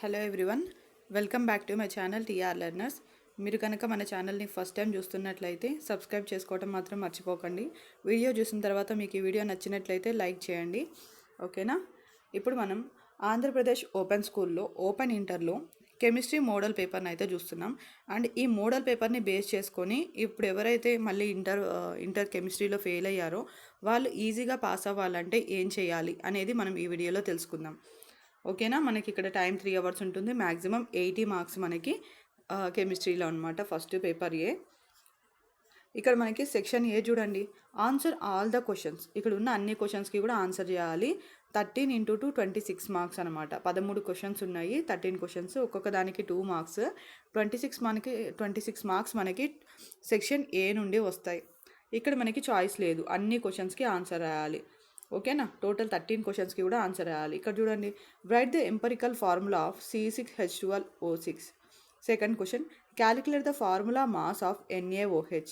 Hello everyone, welcome back to my channel TR learners. మీరు కనుక మన ఛానల్ని ఫస్ట్ టైం చూస్తున్నట్లయితే సబ్స్క్రైబ్ చేసుకోవడం మాత్రం మర్చిపోకండి. వీడియో చూసిన తర్వాత మీకు ఈ వీడియో నచ్చినట్లయితే లైక్ చేయండి, ఓకేనా. ఇప్పుడు మనం ఆంధ్రప్రదేశ్ ఓపెన్ స్కూల్లో ఓపెన్ ఇంటర్లో కెమిస్ట్రీ మోడల్ పేపర్ని అయితే చూస్తున్నాం. అండ్ ఈ మోడల్ పేపర్ని బేస్ చేసుకొని ఇప్పుడు ఎవరైతే మళ్ళీ ఇంటర్ కెమిస్ట్రీలో ఫెయిల్ అయ్యారో వాళ్ళు ఈజీగా పాస్ అవ్వాలంటే ఏం చేయాలి అనేది మనం ఈ వీడియోలో తెలుసుకుందాం, ఓకేనా. మనకి ఇక్కడ టైం 3 అవర్స్ ఉంటుంది. మ్యాక్సిమం 80 మార్క్స్ మనకి కెమిస్ట్రీలో అనమాట. ఫస్ట్ పేపర్ ఏ. ఇక్కడ మనకి సెక్షన్ ఏ చూడండి, ఆన్సర్ ఆల్ ద క్వశ్చన్స్. ఇక్కడ ఉన్న అన్ని క్వశ్చన్స్కి కూడా ఆన్సర్ చేయాలి. 13 × 2 26 మార్క్స్ అనమాట. 13 క్వశ్చన్స్ ఉన్నాయి, 13 క్వశ్చన్స్, ఒక్కొక్క దానికి 2 మార్క్స్. 26 మార్క్స్ మనకి సెక్షన్ ఏ నుండి వస్తాయి. ఇక్కడ మనకి చాయిస్ లేదు, అన్ని క్వశ్చన్స్కి ఆన్సర్ రాయాలి, ఓకేనా. టోటల్ 13 క్వశ్చన్స్కి కూడా ఆన్సర్ రాయాలి. ఇక్కడ చూడండి, right the empirical formula of C6H12O6. Second question, calculate the formula mass of NaOH.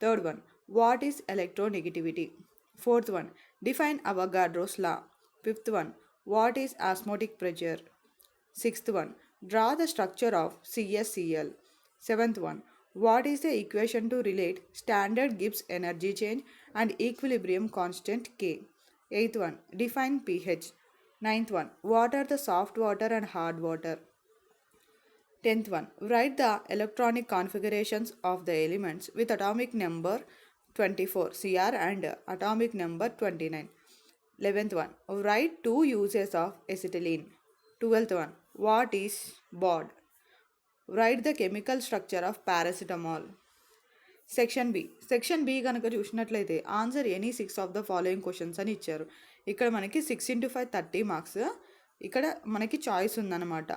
Third one, what is electronegativity. Fourth one, define Avogadro's law. Fifth one, what is osmotic pressure. Sixth one, draw the structure of CSCl. Seventh one, what is the equation to relate standard Gibbs energy change and equilibrium constant K. Eighth one, define pH. Ninth one, what are the soft water and hard water. 10th one, write the electronic configurations of the elements with atomic number 24 Cr and atomic number 29. 11th one, write 2 uses of acetylene. 12th one, what is BOD. Write the chemical structure of paracetamol. Section B కనుక చూసినట్లయితే answer any 6 of the following questions అని ఇచ్చారు. ఇక్కడ మనకి 6 × 5 30 marks. ఇక్కడ మనకి choice ఉందన్నమాట,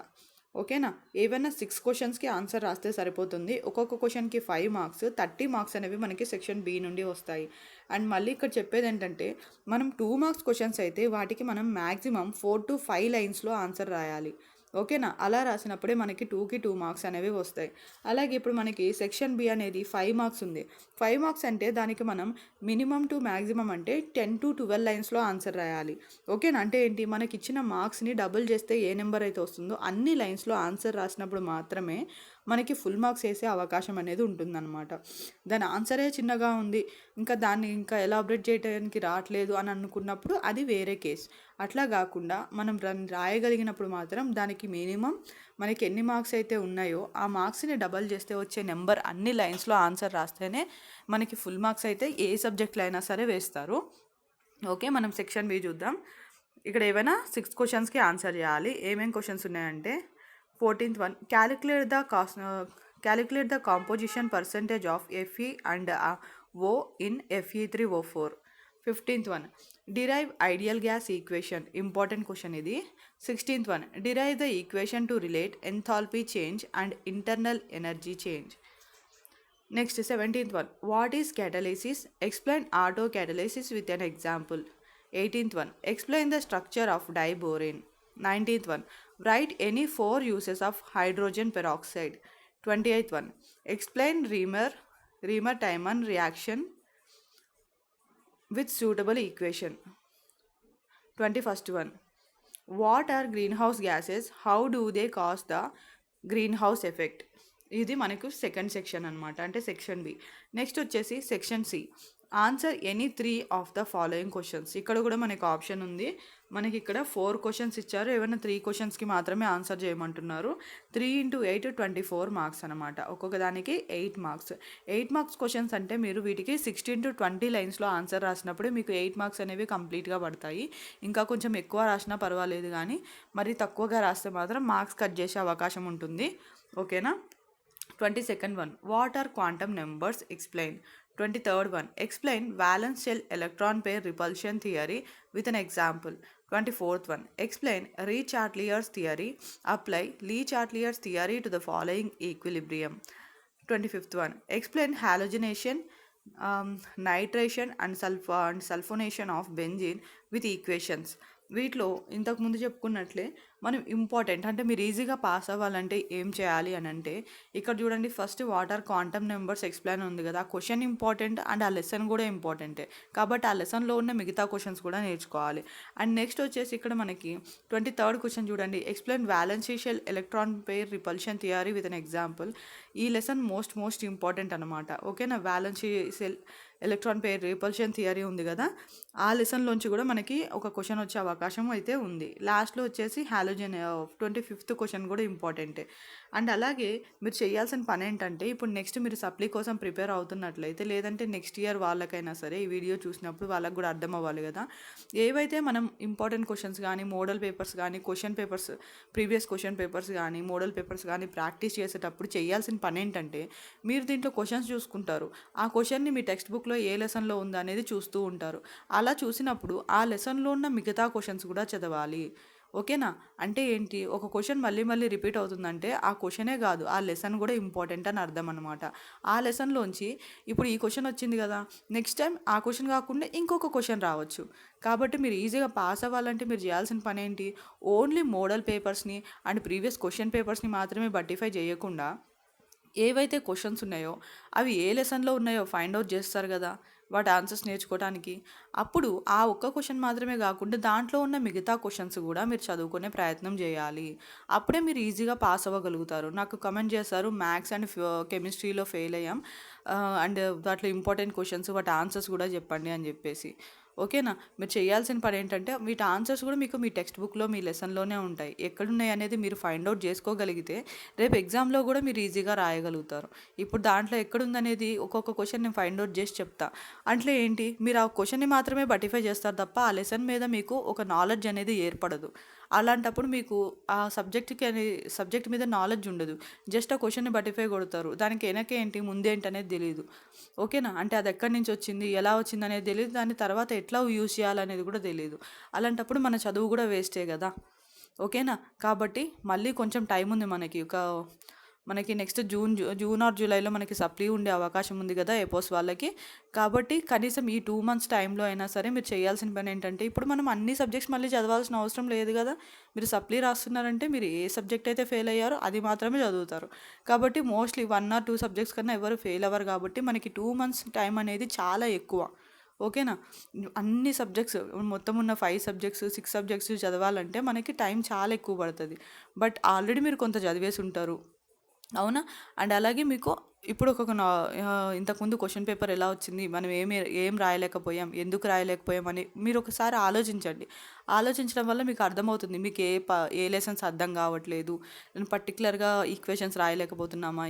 ఓకేనా. ఏవైనా 6 క్వశ్చన్స్కి ఆన్సర్ రాస్తే సరిపోతుంది. ఒక్కొక్క క్వశ్చన్కి 5 మార్క్స్, 30 మార్క్స్ అనేవి మనకి సెక్షన్ బి నుండి వస్తాయి. అండ్ మళ్ళీ ఇక్కడ చెప్పేది ఏంటంటే, మనం 2 మార్క్స్ క్వశ్చన్స్ అయితే వాటికి మనం మ్యాక్సిమం 4 to 5 లైన్స్లో ఆన్సర్ రాయాలి, ఓకేనా. అలా రాసినప్పుడే మనకి 2కి 2 మార్క్స్ అనేవి వస్తాయి. అలాగే ఇప్పుడు మనకి సెక్షన్ బి అనేది 5 మార్క్స్ ఉంది. 5 మార్క్స్ అంటే దానికి మనం మినిమం టు మ్యాక్సిమం అంటే 10 to 12 లైన్స్లో ఆన్సర్ రాయాలి, ఓకేనా. అంటే ఏంటి, మనకి ఇచ్చిన మార్క్స్ని డబుల్ చేస్తే ఏ నెంబర్ అయితే వస్తుందో అన్ని లైన్స్లో ఆన్సర్ రాసినప్పుడు మాత్రమే మనకి ఫుల్ మార్క్స్ వేసే అవకాశం అనేది ఉంటుందన్నమాట. దాని ఆన్సరే చిన్నగా ఉంది, ఇంకా దాన్ని ఇంకా ఎలాబరేట్ చేయడానికి రావట్లేదు అని అనుకున్నప్పుడు అది వేరే కేస్. అట్లా కాకుండా మనం రాయగలిగినప్పుడు మాత్రం దానికి మినిమం మనకి ఎన్ని మార్క్స్ అయితే ఉన్నాయో ఆ మార్క్స్ని డబల్ చేస్తే వచ్చే నెంబర్ అన్ని లైన్స్లో ఆన్సర్ రాస్తేనే మనకి ఫుల్ మార్క్స్ అయితే ఏ సబ్జెక్ట్లో అయినా సరే వేస్తారు, ఓకే. మనం సెక్షన్ బి చూద్దాం. ఇక్కడ ఏవైనా 6 క్వశ్చన్స్కి ఆన్సర్ చేయాలి. ఏమేం క్వశ్చన్స్ ఉన్నాయంటే, 14th one, calculate the composition percentage of Fe and O in Fe3O4. 15th one, derive ideal gas equation. Important question idi. 16th one, derive the equation to relate enthalpy change and internal energy change. Next, 17th one, what is catalysis? Explain autocatalysis with an example. 18th one, explain the structure of diborane. 19th one, write any 4 uses of hydrogen peroxide. 28th one, explain Riemann-Tiemann reaction with suitable equation. 21st one, what are greenhouse gases? How do they cause the greenhouse effect? ఇది మనకు second section అనమాట, అంటే section B. Next వచ్చేసి section C, answer any 3 of the following questions. ఇక్కడ కూడా మనకు option ఉంది. మనకి ఇక్కడ 4 క్వశ్చన్స్ ఇచ్చారు, ఏమైనా 3 క్వశ్చన్స్కి మాత్రమే ఆన్సర్ చేయమంటున్నారు. 3 × 8 24 మార్క్స్ అనమాట. ఒక్కొక్క దానికి 8 మార్క్స్. 8 మార్క్స్ క్వశ్చన్స్ అంటే మీరు వీటికి 16 to 20 లైన్స్లో ఆన్సర్ రాసినప్పుడే మీకు 8 మార్క్స్ అనేవి కంప్లీట్గా పడతాయి. ఇంకా కొంచెం ఎక్కువ రాసినా పర్వాలేదు, కానీ మరి తక్కువగా రాస్తే మాత్రం మార్క్స్ కట్ చేసే అవకాశం ఉంటుంది, ఓకేనా. 22nd one, what are quantum numbers? Explain. 23rd one, explain valence shell electron pair repulsion theory with an example. 24th one, explain Le-Chatelier's theory. Apply Le-Chatelier's theory to the following equilibrium. 25th one, explain halogenation, nitration and sulfonation of benzene with equations. వీటిలో ఇంతకుముందు చెప్పుకున్నట్లే మనం important అంటే మీరు ఈజీగా pass అవ్వాలంటే ఏం చేయాలి అని అంటే ఇక్కడ చూడండి first water quantum numbers explain ఉంది కదా, ఆ క్వశ్చన్ ఇంపార్టెంట్ అండ్ ఆ లెసన్ కూడా ఇంపార్టెంటే. కాబట్టి ఆ లెసన్లో ఉన్న మిగతా క్వశ్చన్స్ కూడా నేర్చుకోవాలి. అండ్ నెక్స్ట్ వచ్చేసి ఇక్కడ మనకి 23rd క్వశ్చన్ చూడండి, explain valence shell electron pair repulsion theory with an example. ఈ లెసన్ మోస్ట్ ఇంపార్టెంట్ అనమాట. ఓకేనా, valence shell electron pair repulsion theory ఉంది కదా, ఆ లెసన్లోంచి కూడా మనకి ఒక క్వశ్చన్ వచ్చే అవకాశం అయితే ఉంది. లాస్ట్లో వచ్చేసి హాలోజన్ 25th క్వశ్చన్ కూడా ఇంపార్టెంటే. అండ్ అలాగే మీరు చేయాల్సిన పని ఏంటంటే ఇప్పుడు నెక్స్ట్ మీరు సప్లీ కోసం ప్రిపేర్ అవుతున్నట్లయితే, లేదంటే నెక్స్ట్ ఇయర్ వాళ్ళకైనా సరే ఈ వీడియో చూసినప్పుడు వాళ్ళకి కూడా అర్థం అవ్వాలి కదా, ఏవైతే మనం ఇంపార్టెంట్ క్వశ్చన్స్ కానీ మోడల్ పేపర్స్ కానీ ప్రీవియస్ క్వశ్చన్ పేపర్స్ కానీ మోడల్ పేపర్స్ కానీ ప్రాక్టీస్ చేసేటప్పుడు చేయాల్సిన పని ఏంటంటే మీరు దీంట్లో క్వశ్చన్స్ చూసుకుంటారు. ఆ క్వశ్చన్ని మీ టెక్స్ట్ బుక్లో ఏ లెసన్లో ఉందా అనేది చూస్తూ ఉంటారు. అలా చూసినప్పుడు ఆ లెసన్లో ఉన్న మిగతా క్వశ్చన్స్ కూడా చదవాలి. ఓకేనా, అంటే ఏంటి, ఒక క్వశ్చన్ మళ్ళీ రిపీట్ అవుతుందంటే ఆ క్వశ్చనే కాదు ఆ లెసన్ కూడా ఇంపార్టెంట్ అని అర్థం అనమాట. ఆ లెసన్లోంచి ఇప్పుడు ఈ క్వశ్చన్ వచ్చింది కదా, నెక్స్ట్ టైం ఆ క్వశ్చన్ కాకుండా ఇంకొక క్వశ్చన్ రావచ్చు. కాబట్టి మీరు ఈజీగా పాస్ అవ్వాలంటే మీరు చేయాల్సిన పని ఏంటి, ఓన్లీ మోడల్ పేపర్స్ని అండ్ ప్రీవియస్ క్వశ్చన్ పేపర్స్ని మాత్రమే బట్టిఫై చేయకుండా ఏవైతే క్వశ్చన్స్ ఉన్నాయో అవి ఏ లెసన్లో ఉన్నాయో ఫైండ్ అవుట్ చేస్తారు కదా వాటి ఆన్సర్స్ నేర్చుకోవడానికి. అప్పుడు ఆ ఒక్క క్వశ్చన్ మాత్రమే కాకుండా దాంట్లో ఉన్న మిగతా క్వశ్చన్స్ కూడా మీరు చదువుకునే ప్రయత్నం చేయాలి. అప్పుడే మీరు ఈజీగా పాస్ అవ్వగలుగుతారు. నాకు కమెంట్ చేస్తారు మ్యాథ్స్ అండ్ కెమిస్ట్రీలో ఫెయిల్ అయ్యాం అండ్ దాంట్లో ఇంపార్టెంట్ క్వశ్చన్స్ వాటి ఆన్సర్స్ కూడా చెప్పండి అని చెప్పేసి. ఓకేనా, మీరు చేయాల్సిన పని ఏంటంటే వీటి ఆన్సర్స్ కూడా మీకు మీ టెక్స్ట్ బుక్లో మీ లెసన్లోనే ఉంటాయి. ఎక్కడున్నాయి అనేది మీరు ఫైండ్ అవుట్ చేసుకోగలిగితే రేపు ఎగ్జామ్లో కూడా మీరు ఈజీగా రాయగలుగుతారు. ఇప్పుడు దాంట్లో ఎక్కడుందనేది ఒక్కొక్క క్వశ్చన్ నేను ఫైండ్ అవుట్ చేసి చెప్తా. అంటే ఏంటి, మీరు ఆ క్వశ్చన్ని మాత్రమే బటిఫై చేస్తారు తప్ప ఆ లెసన్ మీద మీకు ఒక నాలెడ్జ్ అనేది ఏర్పడదు. అలాంటప్పుడు మీకు ఆ సబ్జెక్ట్ మీద నాలెడ్జ్ ఉండదు. జస్ట్ ఆ క్వశ్చన్ని బటిఫై కొడతారు, దానికి వెనక ఏంటి ముందేంటి అనేది తెలియదు. ఓకేనా, అంటే అది ఎక్కడి నుంచి వచ్చింది ఎలా వచ్చింది అనేది తెలియదు, దాని తర్వాత ఎట్లా యూజ్ చేయాలనేది కూడా తెలియదు. అలాంటప్పుడు మన చదువు కూడా వేస్టే కదా. ఓకేనా, కాబట్టి మళ్ళీ కొంచెం టైం ఉంది మనకి నెక్స్ట్ జూన్ ఆర్ జూలైలో మనకి సప్లీ ఉండే అవకాశం ఉంది కదా ఏపోస్ వాళ్ళకి. కాబట్టి కనీసం ఈ 2 months టైంలో అయినా సరే మీరు చేయాల్సిన పని ఏంటంటే, ఇప్పుడు మనం అన్ని సబ్జెక్ట్స్ మళ్ళీ చదవాల్సిన అవసరం లేదు కదా. మీరు సప్లీ రాస్తున్నారంటే మీరు ఏ సబ్జెక్ట్ అయితే ఫెయిల్ అయ్యారో అది మాత్రమే చదువుతారు. కాబట్టి మోస్ట్లీ 1 or 2 సబ్జెక్ట్స్ కన్నా ఎవరు ఫెయిల్ అవ్వరు. కాబట్టి మనకి 2 months టైం అనేది చాలా ఎక్కువ. ఓకేనా, అన్ని సబ్జెక్ట్స్ మొత్తం ఉన్న 5 సబ్జెక్ట్స్ 6 సబ్జెక్ట్స్ చదవాలంటే మనకి టైం చాలా ఎక్కువ పడుతుంది. బట్ ఆల్రెడీ మీరు కొంత చదివేసి ఉంటారు, అవునా. అండ్ అలాగే మీకు ఇప్పుడు ఇంతకుముందు క్వశ్చన్ పేపర్ ఎలా వచ్చింది, మనం ఏం రాయలేకపోయాం, ఎందుకు రాయలేకపోయాం అని మీరు ఒకసారి ఆలోచించండి. ఆలోచించడం వల్ల మీకు అర్థమవుతుంది మీకు ఏ లెసన్స్ అర్థం కావట్లేదు, నేను పర్టికులర్గా ఈక్వేషన్స్ రాయలేకపోతున్నామా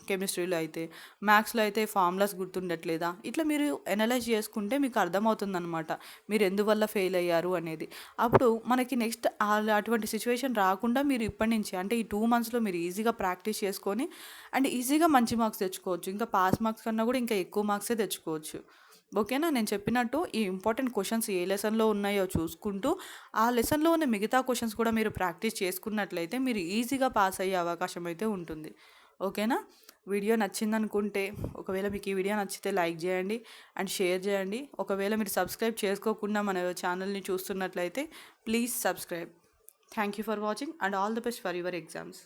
కెమిస్ట్రీలో అయితే, మ్యాథ్స్లో అయితే ఫార్ములాస్ గుర్తుండట్లేదా, ఇట్లా మీరు ఎనలైజ్ చేసుకుంటే మీకు అర్థమవుతుంది అనమాట మీరు ఎందువల్ల ఫెయిల్ అయ్యారు అనేది. అప్పుడు మనకి నెక్స్ట్ అటువంటి సిచ్యువేషన్ రాకుండా మీరు ఇప్పటి నుంచి అంటే ఈ 2 monthsలో మీరు ఈజీగా ప్రాక్టీస్ చేసుకొని అండ్ ఈజీగా మంచి మార్క్స్ తెచ్చుకోవచ్చు. ఇంకా పాస్ మార్క్స్ కన్నా కూడా ఇంకా ఎక్కువ మార్క్సే తెచ్చుకోవచ్చు. ఓకేనా, నేను చెప్పినట్టు ఈ ఇంపార్టెంట్ క్వశ్చన్స్ ఏ లెసన్లో ఉన్నాయో చూసుకుంటూ ఆ లెసన్లో ఉన్న మిగతా క్వశ్చన్స్ కూడా మీరు ప్రాక్టీస్ చేసుకున్నట్లయితే మీరు ఈజీగా పాస్ అయ్యే అవకాశం అయితే ఉంటుంది. ఓకేనా, వీడియో నచ్చిందనుకుంటే ఒకవేళ మీకు ఈ వీడియో నచ్చితే లైక్ చేయండి అండ్ షేర్ చేయండి. ఒకవేళ మీరు సబ్స్క్రైబ్ చేసుకోకుండా మన ఛానల్ని చూస్తున్నట్లయితే please subscribe. Thank you for watching and all the best for your exams.